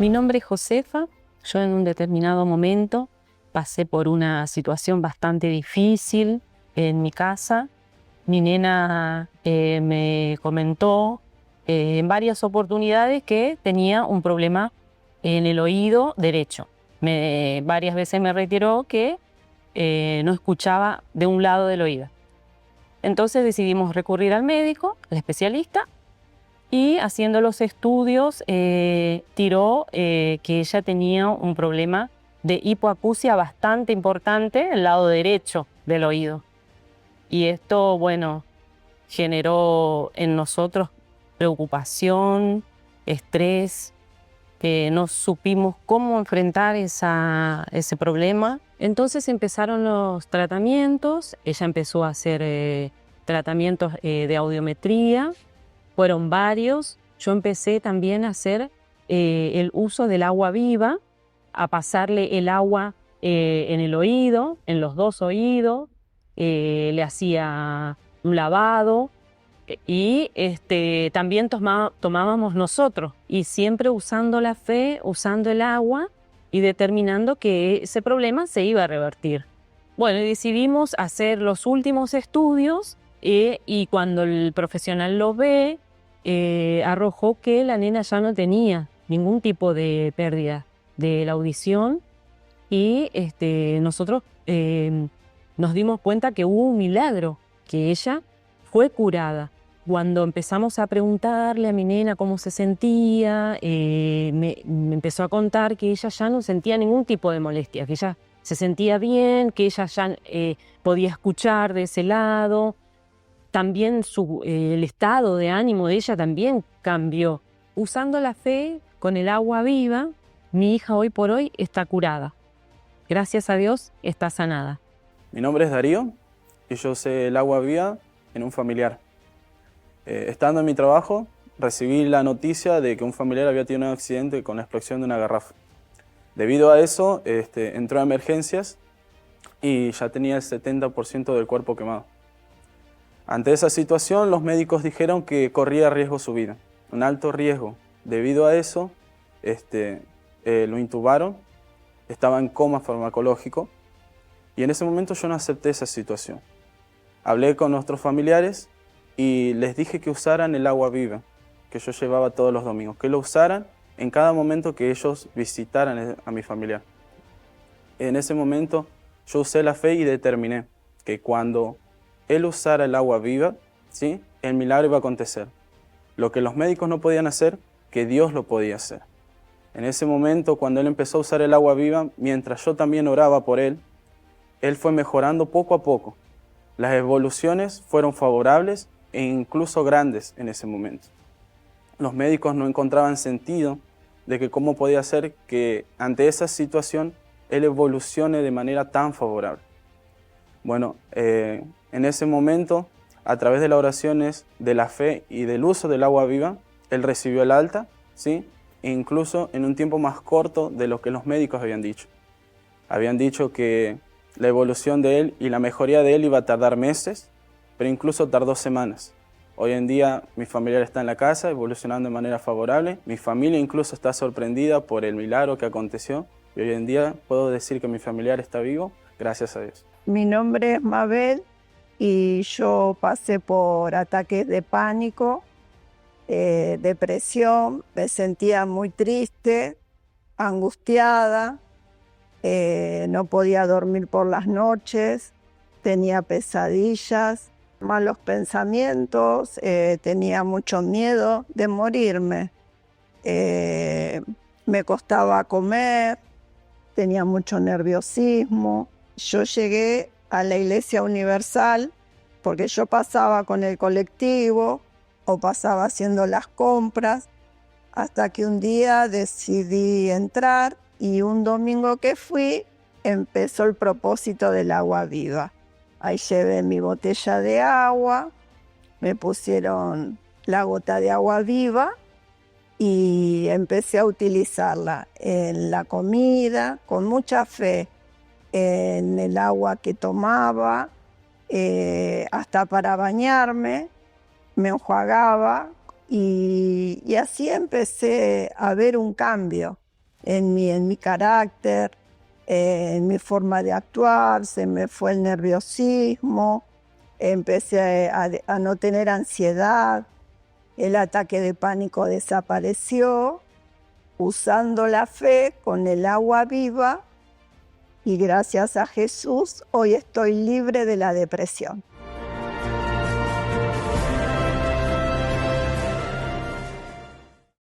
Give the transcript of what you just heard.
Mi nombre es Josefa. Yo en un determinado momento pasé por una situación bastante difícil en mi casa. Mi nena me comentó en varias oportunidades que tenía un problema en el oído derecho. Varias veces me reiteró que no escuchaba de un lado del oído. Entonces decidimos recurrir al médico, al especialista, y haciendo los estudios tiró que ella tenía un problema de hipoacusia bastante importante en el lado derecho del oído. Y esto, bueno, generó en nosotros preocupación, estrés, no supimos cómo enfrentar ese problema. Entonces empezaron los tratamientos, ella empezó a hacer tratamientos de audiometría. Fueron varios. Yo empecé también a hacer el uso del agua viva, a pasarle el agua en el oído, en los dos oídos. Le hacía un lavado y también tomábamos nosotros. Y siempre usando la fe, usando el agua y determinando que ese problema se iba a revertir. Bueno, y decidimos hacer los últimos estudios y cuando el profesional lo ve, arrojó que la nena ya no tenía ningún tipo de pérdida de la audición y nosotros nos dimos cuenta que hubo un milagro, que ella fue curada. Cuando empezamos a preguntarle a mi nena cómo se sentía, me empezó a contar que ella ya no sentía ningún tipo de molestia, que ella se sentía bien, que ella ya podía escuchar de ese lado. También el estado de ánimo de ella también cambió. Usando la fe, con el agua viva, mi hija hoy por hoy está curada. Gracias a Dios está sanada. Mi nombre es Darío y yo usé el agua viva en un familiar. Estando en mi trabajo, recibí la noticia de que un familiar había tenido un accidente con la explosión de una garrafa. Debido a eso, entró a emergencias y ya tenía el 70% del cuerpo quemado. Ante esa situación, los médicos dijeron que corría riesgo su vida, un alto riesgo. Debido a eso, lo intubaron, estaba en coma farmacológico y en ese momento yo no acepté esa situación. Hablé con nuestros familiares y les dije que usaran el agua viva que yo llevaba todos los domingos, que lo usaran en cada momento que ellos visitaran a mi familiar. En ese momento yo usé la fe y determiné que cuando él usara el agua viva, ¿sí?, el milagro iba a acontecer. Lo que los médicos no podían hacer, que Dios lo podía hacer. En ese momento, cuando él empezó a usar el agua viva, mientras yo también oraba por él fue mejorando poco a poco. Las evoluciones fueron favorables e incluso grandes en ese momento. Los médicos no encontraban sentido de que cómo podía ser que ante esa situación él evolucione de manera tan favorable. Bueno, en ese momento, a través de las oraciones, de la fe y del uso del agua viva, él recibió el alta, ¿sí?, e incluso en un tiempo más corto de lo que los médicos habían dicho. Habían dicho que la evolución de él y la mejoría de él iba a tardar meses, pero incluso tardó semanas. Hoy en día mi familiar está en la casa, evolucionando de manera favorable. Mi familia incluso está sorprendida por el milagro que aconteció. Y hoy en día puedo decir que mi familiar está vivo, gracias a Dios. Mi nombre es Mabel y yo pasé por ataques de pánico, depresión, me sentía muy triste, angustiada, no podía dormir por las noches, tenía pesadillas, malos pensamientos, tenía mucho miedo de morirme. Me costaba comer, tenía mucho nerviosismo. Yo llegué a la Iglesia Universal porque yo pasaba con el colectivo o pasaba haciendo las compras, hasta que un día decidí entrar y un domingo que fui empezó el propósito del agua viva. Ahí llevé mi botella de agua, me pusieron la gota de agua viva y empecé a utilizarla en la comida con mucha fe, en el agua que tomaba, hasta para bañarme, me enjuagaba y así empecé a ver un cambio. en mi carácter, en mi forma de actuar, se me fue el nerviosismo, empecé a no tener ansiedad, el ataque de pánico desapareció, usando la fe con el agua viva, y gracias a Jesús hoy estoy libre de la depresión.